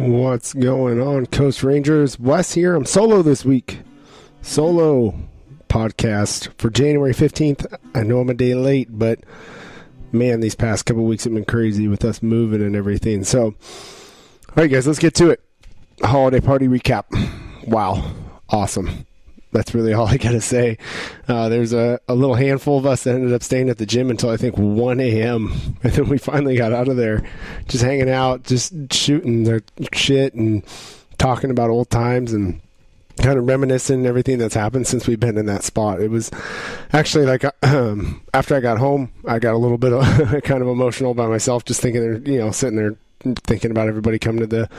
What's going on, Coast Rangers? Wes here. I'm solo this week. Solo podcast for January 15th. I know I'm a day late, but man, these past couple weeks have been crazy with us moving and everything. So, all right, guys, let's get to it. Holiday party recap. Wow. Awesome. That's really all I got to say. There's a little handful of us that ended up staying at the gym until I think 1 a.m. And then we finally got out of there just hanging out, just shooting their shit and talking about old times and kind of reminiscing and everything that's happened since we've been in that spot. It was actually like after I got home, I got a little bit of kind of emotional by myself just thinking, sitting there thinking about everybody coming to the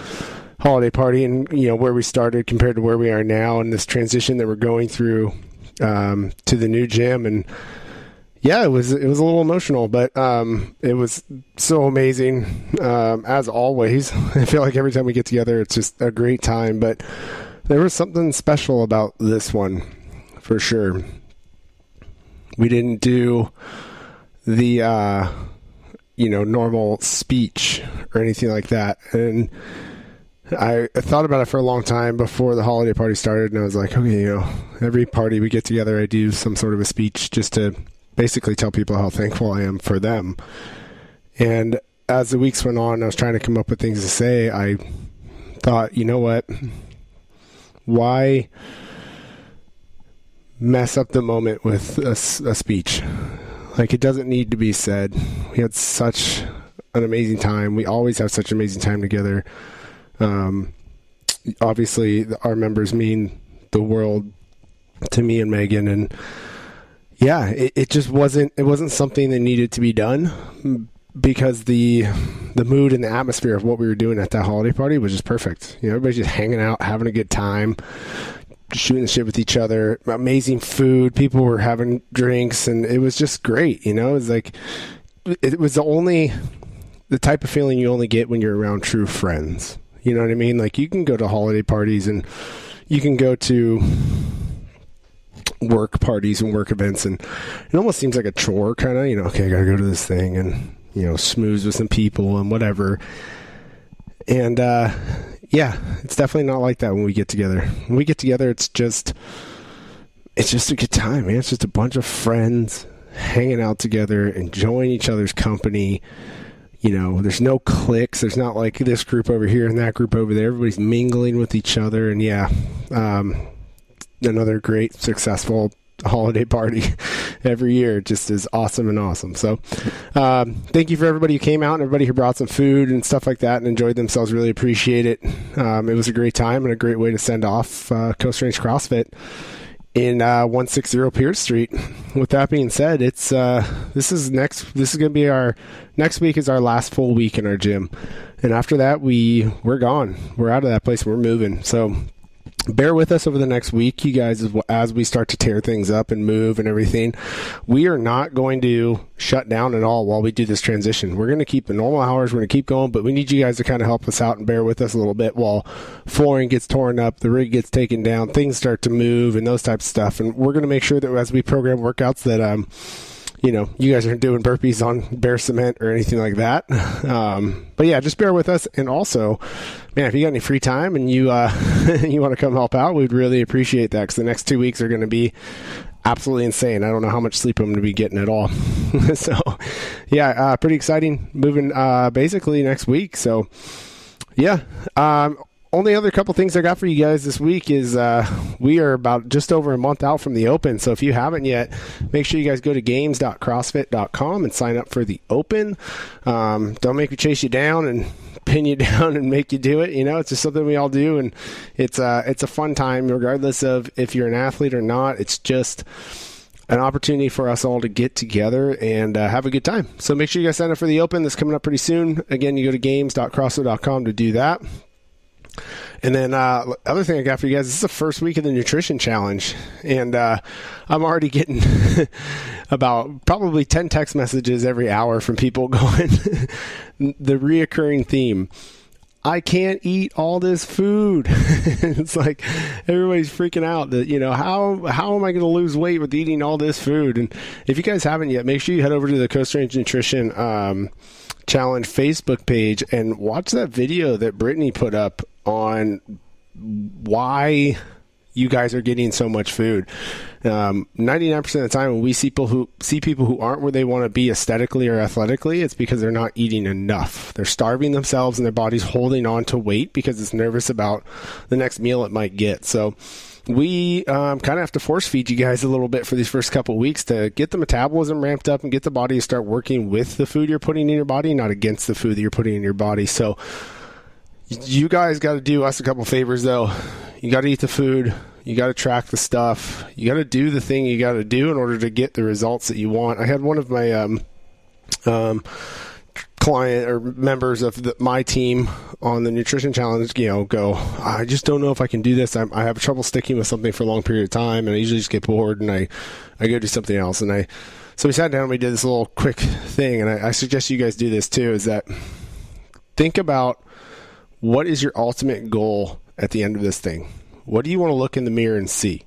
holiday party and where we started compared to where we are now and this transition that we're going through to the new gym. And yeah, it was a little emotional, but it was so amazing as always. I feel like every time we get together it's just a great time, but there was something special about this one for sure. We didn't do the normal speech or anything like that, and I thought about it for a long time before the holiday party started, and I was like, okay, every party we get together, I do some sort of a speech just to basically tell people how thankful I am for them. And as the weeks went on, I was trying to come up with things to say. I thought, you know what? Why mess up the moment with a speech? Like, it doesn't need to be said. We had such an amazing time. We always have such an amazing time together. Obviously our members mean the world to me and Megan, and yeah, it just wasn't something that needed to be done because the mood and the atmosphere of what we were doing at that holiday party was just perfect. Everybody's just hanging out, having a good time, shooting the shit with each other, amazing food, people were having drinks, and it was just great. It was like, it was the type of feeling you only get when you're around true friends. You know what I mean? Like, you can go to holiday parties and you can go to work parties and work events, and it almost seems like a chore kind of, okay, I got to go to this thing and, smooze with some people and whatever. And, yeah, it's definitely not like that when we get together. When we get together, it's just a good time, man. It's just a bunch of friends hanging out together, enjoying each other's company. There's no cliques. There's not like this group over here and that group over there. Everybody's mingling with each other. And yeah, another great, successful holiday party every year. Just is awesome and awesome. So thank you for everybody who came out and everybody who brought some food and stuff like that and enjoyed themselves. Really appreciate it. It was a great time and a great way to send off Coast Range CrossFit in 160 Pierce Street. With that being said, this is going to be our next week is our last full week in our gym, and after that we're gone. We're out of that place. We're moving. So bear with us over the next week, you guys, as we start to tear things up and move and everything. We are not going to shut down at all while we do this transition. We're going to keep the normal hours. We're going to keep going, but we need you guys to kind of help us out and bear with us a little bit while flooring gets torn up, the rig gets taken down, things start to move and those types of stuff. And we're going to make sure that as we program workouts that, you guys aren't doing burpees on bare cement or anything like that. But yeah, just bear with us. And also, man, if you got any free time and you you want to come help out, we'd really appreciate that, because the next 2 weeks are going to be absolutely insane. I don't know how much sleep I'm going to be getting at all. So yeah, pretty exciting. Moving basically next week. So yeah. Only other couple things I got for you guys this week is we are about just over a month out from the Open. So if you haven't yet, make sure you guys go to games.crossfit.com and sign up for the Open. Don't make me chase you down and pin you down and make you do it. It's just something we all do, and it's a fun time regardless of if you're an athlete or not. It's just an opportunity for us all to get together and have a good time. So make sure you guys sign up for the Open. That's coming up pretty soon. Again, you go to games.crossfit.com to do that. And then other thing I got for you guys, this is the first week of the nutrition challenge, and I'm already getting about probably 10 text messages every hour from people going the reoccurring theme: I can't eat all this food. It's like everybody's freaking out that, how am I going to lose weight with eating all this food? And if you guys haven't yet, make sure you head over to the Coast Range Nutrition Challenge Facebook page and watch that video that Brittany put up on why you guys are getting so much food. 99% of the time when we see people who aren't where they want to be aesthetically or athletically, it's because they're not eating enough. They're starving themselves and their body's holding on to weight because it's nervous about the next meal it might get. So we kind of have to force feed you guys a little bit for these first couple of weeks to get the metabolism ramped up and get the body to start working with the food you're putting in your body, not against the food that you're putting in your body. So you guys got to do us a couple favors, though. You got to eat the food. You got to track the stuff. You got to do the thing you got to do in order to get the results that you want. I had one of my client or members of my team on the nutrition challenge, go, I just don't know if I can do this. I have trouble sticking with something for a long period of time, and I usually just get bored and I go do something else. So we sat down and we did this little quick thing, and I suggest you guys do this too, is that think about what is your ultimate goal at the end of this thing. What do you want to look in the mirror and see?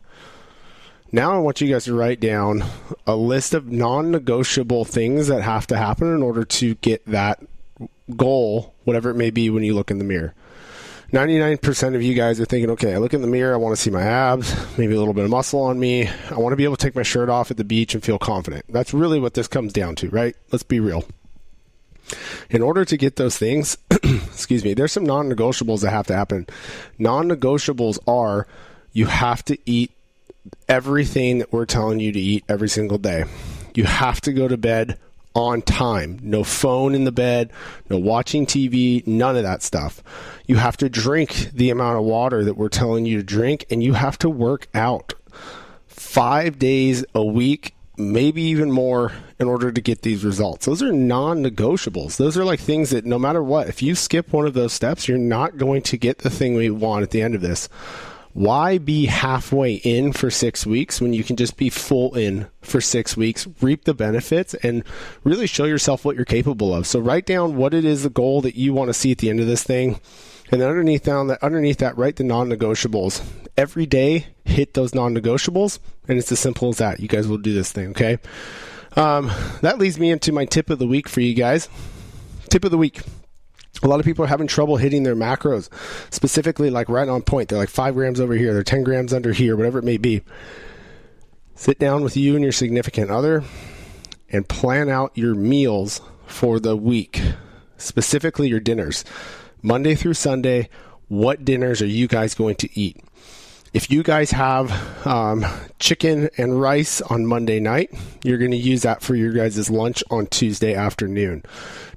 Now I want you guys to write down a list of non-negotiable things that have to happen in order to get that goal, whatever it may be, when you look in the mirror. 99% of you guys are thinking, okay, I look in the mirror, I want to see my abs, maybe a little bit of muscle on me. I want to be able to take my shirt off at the beach and feel confident. That's really what this comes down to, right? Let's be real. In order to get those things, there's some non-negotiables that have to happen. Non-negotiables are you have to eat everything that we're telling you to eat every single day. You have to go to bed on time. No phone in the bed, no watching TV, none of that stuff. You have to drink the amount of water that we're telling you to drink, and you have to work out 5 days a week, maybe even more, in order to get these results. Those are non-negotiables. Those are like things that no matter what, if you skip one of those steps, you're not going to get the thing we want at the end of this. Why be halfway in for 6 weeks when you can just be full in for 6 weeks, reap the benefits, and really show yourself what you're capable of? So write down what it is, the goal that you want to see at the end of this thing. And then underneath that, write the non-negotiables. Every day, hit those non-negotiables, and it's as simple as that. You guys will do this thing, okay? That leads me into my tip of the week for you guys. Tip of the week. A lot of people are having trouble hitting their macros, specifically like right on point. They're like 5 grams over here, they're 10 grams under here, whatever it may be. Sit down with you and your significant other and plan out your meals for the week, specifically your dinners. Monday through Sunday, what dinners are you guys going to eat? If you guys have chicken and rice on Monday night, you're going to use that for your guys' lunch on Tuesday afternoon.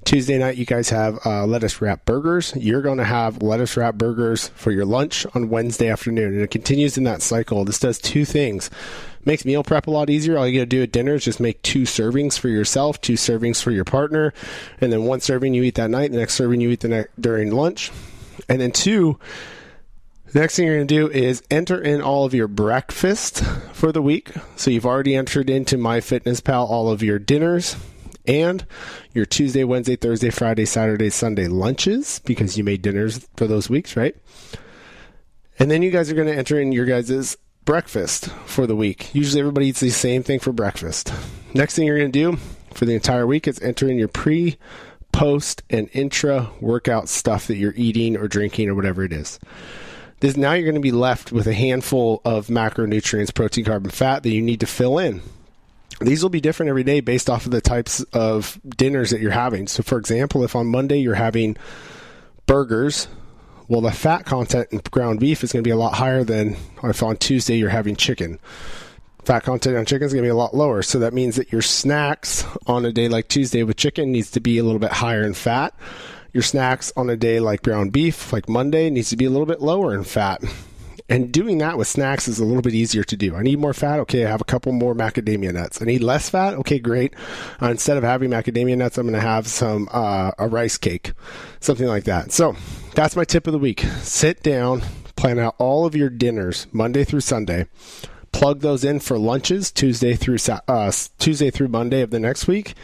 Tuesday night, you guys have lettuce wrap burgers. You're going to have lettuce wrap burgers for your lunch on Wednesday afternoon. And it continues in that cycle. This does 2 things. Makes meal prep a lot easier. All you got to do at dinner is just make 2 servings for yourself, 2 servings for your partner, and then 1 serving you eat that night, the next serving you eat during lunch. And then 2, the next thing you're going to do is enter in all of your breakfast for the week. So you've already entered into MyFitnessPal all of your dinners and your Tuesday, Wednesday, Thursday, Friday, Saturday, Sunday lunches, because you made dinners for those weeks, right? And then you guys are going to enter in your guys' breakfast for the week. Usually everybody eats the same thing for breakfast. Next thing you're going to do for the entire week is enter in your pre, post, and intra workout stuff that you're eating or drinking or whatever it is. Now you're going to be left with a handful of macronutrients, protein, carb, and fat that you need to fill in. These will be different every day based off of the types of dinners that you're having. So, for example, if on Monday you're having burgers, well, the fat content in ground beef is going to be a lot higher than if on Tuesday you're having chicken. Fat content on chicken is going to be a lot lower. So that means that your snacks on a day like Tuesday with chicken needs to be a little bit higher in fat. Your snacks on a day like ground beef, like Monday, needs to be a little bit lower in fat. And doing that with snacks is a little bit easier to do. I need more fat. Okay, I have a couple more macadamia nuts. I need less fat. Okay, great. Instead of having macadamia nuts, I'm going to have some a rice cake, something like that. So that's my tip of the week. Sit down, plan out all of your dinners Monday through Sunday. Plug those in for lunches Tuesday through Monday of the next week.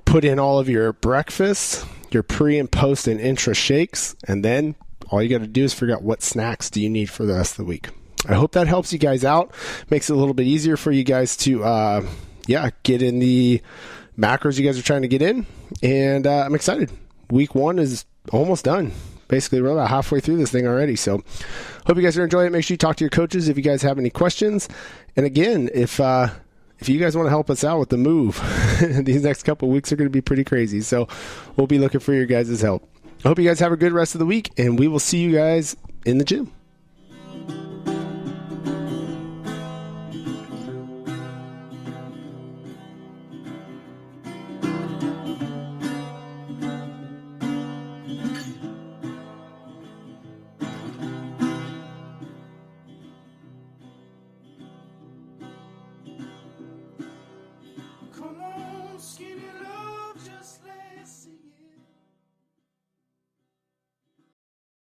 Put in all of your breakfasts, your pre and post and intra shakes, and then all you got to do is figure out what snacks do you need for the rest of the week. I hope that helps you guys out. Makes it a little bit easier for you guys to, get in the macros you guys are trying to get in. And I'm excited. Week 1 is almost done. Basically, we're about halfway through this thing already. So hope you guys are enjoying it. Make sure you talk to your coaches if you guys have any questions. And again, if you guys want to help us out with the move, these next couple of weeks are going to be pretty crazy. So we'll be looking for your guys' help. I hope you guys have a good rest of the week, and we will see you guys in the gym.